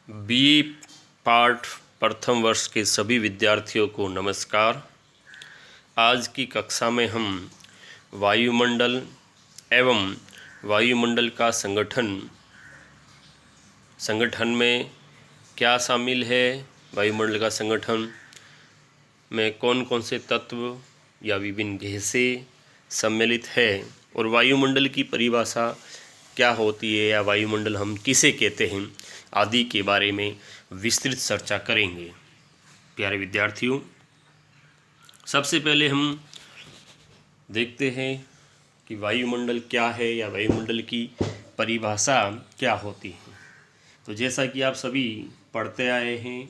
BA part प्रथम वर्ष के सभी विद्यार्थियों को नमस्कार। आज की कक्षा में हम वायुमंडल एवं वायुमंडल का संगठन में क्या शामिल है, वायुमंडल का संगठन में कौन कौन से तत्व या विभिन्न गैसें सम्मिलित है और वायुमंडल की परिभाषा क्या होती है या वायुमंडल हम किसे कहते हैं आदि के बारे में विस्तृत चर्चा करेंगे। प्यारे विद्यार्थियों, सबसे पहले हम देखते हैं कि वायुमंडल क्या है या वायुमंडल की परिभाषा क्या होती है। तो जैसा कि आप सभी पढ़ते आए हैं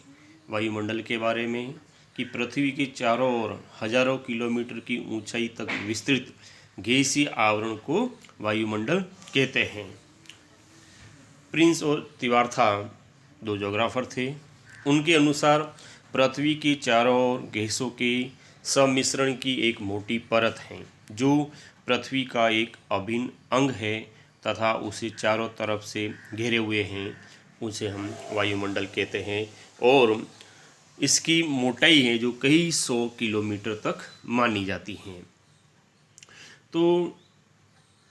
वायुमंडल के बारे में कि पृथ्वी के चारों ओर हजारों किलोमीटर की ऊंचाई तक विस्तृत गैसीय आवरण को वायुमंडल कहते हैं। प्रिंस और तिवार्था दो ज्योग्राफर थे। उनके अनुसार पृथ्वी के चारों ओर गैसों के सम्मिश्रण की एक मोटी परत है जो पृथ्वी का एक अभिन्न अंग है तथा उसे चारों तरफ से घेरे हुए हैं, उसे हम वायुमंडल कहते हैं। और इसकी मोटाई है जो कई 100 किलोमीटर तक मानी जाती है। तो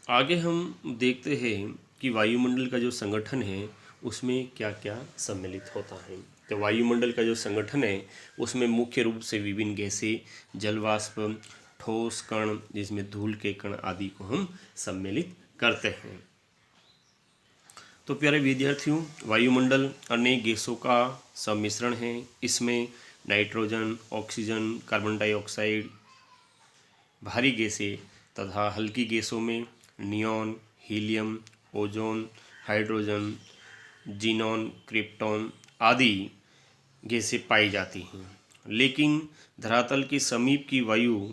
आगे हम देखते हैं कि वायुमंडल का जो संगठन है उसमें क्या क्या सम्मिलित होता है। तो वायुमंडल का जो संगठन है उसमें मुख्य रूप से विभिन्न गैसें, जलवाष्प, ठोस कण जिसमें धूल के कण आदि को हम सम्मिलित करते हैं। तो प्यारे विद्यार्थियों, वायुमंडल अनेक गैसों का सम्मिश्रण है। इसमें नाइट्रोजन, ऑक्सीजन, कार्बन डाइऑक्साइड, भारी गैसें तथा हल्की गैसों में neon, helium, ozone, hydrogen, xenon, krypton आदि गैसें पाई जाती हैं। लेकिन धरातल के समीप की वायु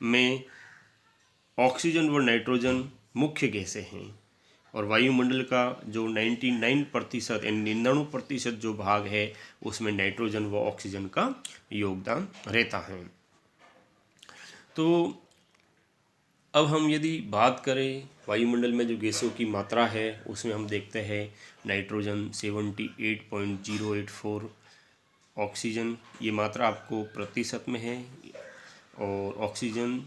में ऑक्सीजन व नाइट्रोजन मुख्य गैसें हैं और वायुमंडल का जो 99% यानी 99% जो भाग है उसमें नाइट्रोजन व ऑक्सीजन का योगदान रहता है। तो अब हम यदि बात करें वायुमंडल में जो गैसों की मात्रा है उसमें हम देखते हैं नाइट्रोजन 78.084, ऑक्सीजन ये मात्रा आपको प्रतिशत में है और oxygen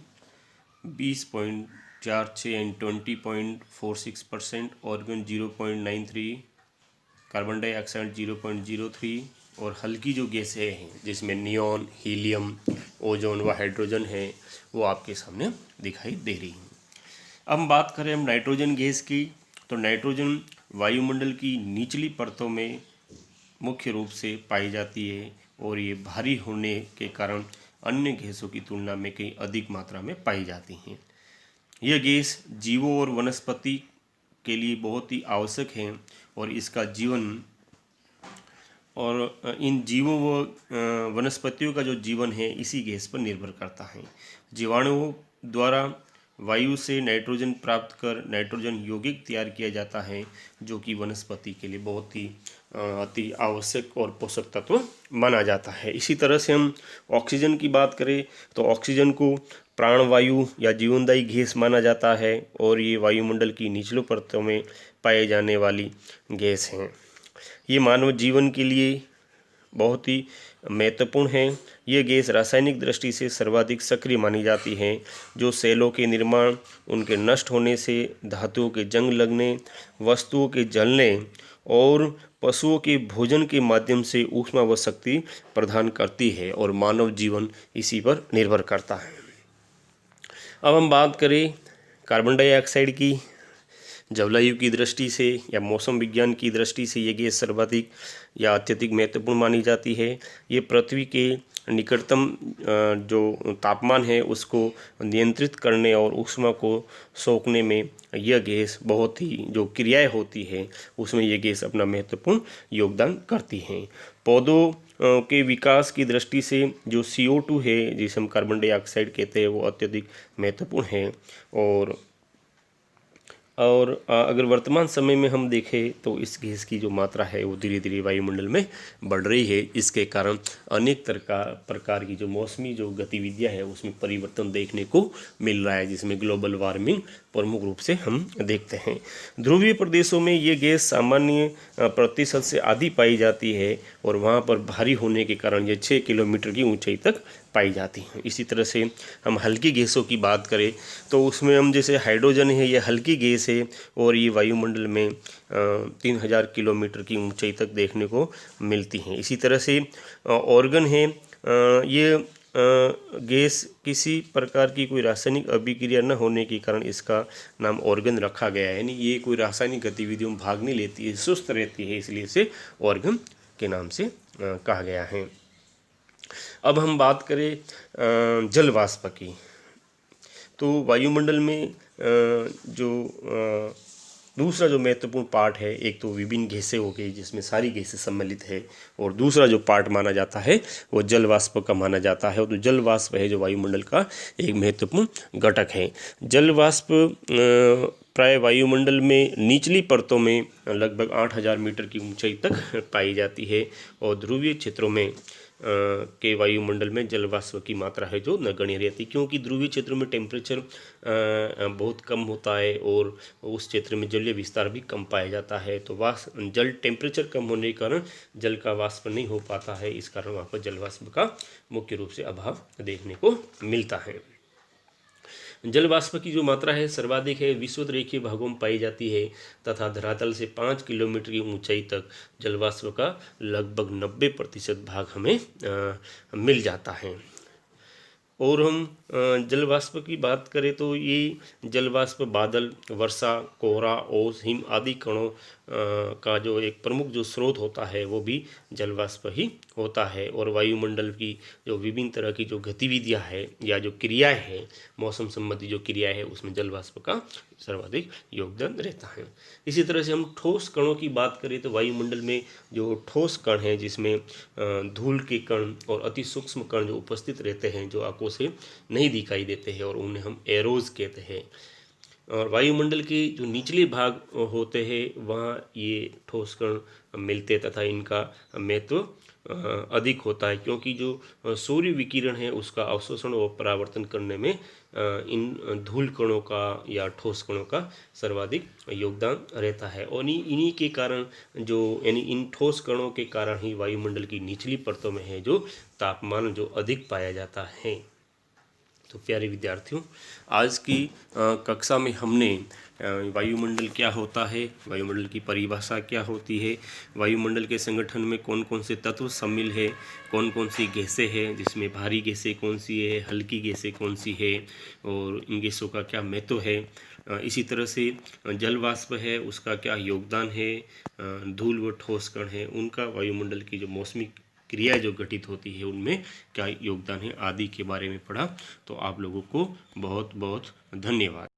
20.46 and 20.46%, organ 0.93, carbon dioxide 0.03 और हल्की जो गैसें हैं जिसमें नियॉन, हीलियम, ओजोन व हाइड्रोजन है वो आपके सामने दिखाई दे रही हैं। अब हम बात करें नाइट्रोजन गैस की, तो नाइट्रोजन वायुमंडल की निचली परतों में मुख्य रूप से पाई जाती है और ये भारी होने के कारण अन्य गैसों की तुलना में कहीं अधिक मात्रा में पाई जाती हैं। यह गैस जीवों और वनस्पति के लिए बहुत ही आवश्यक है और इसका जीवन और इन जीवों व वनस्पतियों का जो जीवन है इसी गैस पर निर्भर करता है। जीवाणुओं द्वारा वायु से नाइट्रोजन प्राप्त कर नाइट्रोजन यौगिक तैयार किया जाता है जो कि वनस्पति के लिए बहुत ही अति आवश्यक और पोषक तत्व माना जाता है। इसी तरह से हम ऑक्सीजन की बात करें तो ऑक्सीजन को प्राणवायु या जीवनदायी गैस माना जाता है और ये वायुमंडल की निचली परतों में पाए जाने वाली गैस हैं। ये मानव जीवन के लिए बहुत ही महत्वपूर्ण है। ये गैस रासायनिक दृष्टि से सर्वाधिक सक्रिय मानी जाती है जो सेलों के निर्माण, उनके नष्ट होने से, धातुओं के जंग लगने, वस्तुओं के जलने और पशुओं के भोजन के माध्यम से ऊष्मा व शक्ति प्रदान करती है और मानव जीवन इसी पर निर्भर करता है। अब हम बात करें कार्बन डाइऑक्साइड की। जलवायु की दृष्टि से या मौसम विज्ञान की दृष्टि से ये गैस सर्वाधिक या अत्यधिक महत्वपूर्ण मानी जाती है। ये पृथ्वी के निकटतम जो तापमान है उसको नियंत्रित करने और ऊष्मा को सोखने में यह गैस बहुत ही जो क्रियाएं होती है उसमें यह गैस अपना महत्वपूर्ण योगदान करती हैं। पौधों के विकास की दृष्टि से जो CO2 है जिसे हम कार्बन डाइऑक्साइड कहते हैं वो अत्यधिक महत्वपूर्ण है। और अगर वर्तमान समय में हम देखें तो इस गैस की जो मात्रा है वो धीरे धीरे वायुमंडल में बढ़ रही है। इसके कारण अनेक प्रकार की जो मौसमी जो गतिविधियां है उसमें परिवर्तन देखने को मिल रहा है जिसमें ग्लोबल वार्मिंग, प्रमुख रूप से हम देखते हैं। ध्रुवीय प्रदेशों में ये गैस सामान्य प्रतिशत से आधी पाई जाती है और वहाँ पर भारी होने के कारण ये 6 किलोमीटर की ऊंचाई तक पाई जाती हैं। इसी तरह से हम हल्की गैसों की बात करें तो उसमें हम जैसे हाइड्रोजन है, ये हल्की गैस है और ये वायुमंडल में 3000 किलोमीटर की ऊंचाई तक देखने को मिलती हैं। इसी तरह से ऑर्गन है, ये गैस किसी प्रकार की कोई रासायनिक अभिक्रिया न होने के कारण इसका नाम ऑर्गन रखा गया है। यानी ये कोई रासायनिक गतिविधियों में भाग नहीं लेती है, सुस्त रहती है, इसलिए इसे ऑर्गन के नाम से कहा गया है। अब हम बात करें जल वाष्प की, तो वायुमंडल में दूसरा जो महत्वपूर्ण पार्ट है, एक तो विभिन्न गैसें हो गई जिसमें सारी गैसें सम्मिलित है, और दूसरा जो पार्ट माना जाता है वो जल वाष्प का माना जाता है। और तो जल वाष्प है जो वायुमंडल का एक महत्वपूर्ण घटक है। जल वाष्प प्राय वायुमंडल में निचली परतों में लगभग 8000 मीटर की ऊंचाई तक पाई जाती है और ध्रुवीय क्षेत्रों में के वायुमंडल में जल वाष्प की मात्रा है जो नगण्य रहती, क्योंकि ध्रुवीय क्षेत्रों में टेम्परेचर बहुत कम होता है और उस क्षेत्र में जलीय विस्तार भी कम पाया जाता है। तो जल टेम्परेचर कम होने के कारण जल का वाष्प नहीं हो पाता है, इस कारण वहाँ पर जल वाष्प का मुख्य रूप से अभाव देखने को मिलता है। जल वाष्प की जो मात्रा है सर्वाधिक है विषुवत रेखीय भागों में पाई जाती है तथा धरातल से 5 किलोमीटर की ऊंचाई तक जल वाष्प का लगभग 90% भाग हमें मिल जाता है। और हम जल वाष्प की बात करें तो ये जल वाष्प बादल, वर्षा, कोहरा, ओस, हिम आदि कणों का जो एक प्रमुख जो स्रोत होता है वो भी जल वाष्प ही होता है। और वायुमंडल की जो विभिन्न तरह की जो गतिविधियां है या जो क्रियाएं हैं, मौसम संबंधी जो क्रियाएं है, उसमें जल वाष्प का सर्वाधिक योगदान रहता है। इसी तरह से हम ठोस कणों की बात करें तो वायुमंडल में जो ठोस कण हैं जिसमें धूल के कण और अति सूक्ष्म कण जो उपस्थित रहते हैं, जो आंखों से नहीं दिखाई देते हैं, और उन्हें हम एरोज कहते हैं। और वायुमंडल के जो निचले भाग होते हैं वहाँ ये ठोस कण मिलते तथा इनका महत्व अधिक होता है, क्योंकि जो सूर्य विकिरण है उसका अवशोषण और परावर्तन करने में इन धूल कणों का या ठोस कणों का सर्वाधिक योगदान रहता है। और इन्हीं के कारण जो यानी इन ठोस कणों के कारण ही वायुमंडल की निचली परतों में है जो तापमान जो अधिक पाया जाता है। तो प्यारे विद्यार्थियों, आज की कक्षा में हमने वायुमंडल क्या होता है, वायुमंडल की परिभाषा क्या होती है, वायुमंडल के संगठन में कौन कौन से तत्व शामिल है, कौन कौन सी गैसें हैं, जिसमें भारी गैसें कौन सी है, हल्की गैसें कौन सी है, और इन गैसों का क्या महत्व है। इसी तरह से जल वाष्प है उसका क्या योगदान है, धूल व ठोस कण है उनका वायुमंडल की जो मौसमी क्रियाएं जो घटित होती है उनमें क्या योगदान है आदि के बारे में पढ़ा। तो आप लोगों को बहुत बहुत धन्यवाद।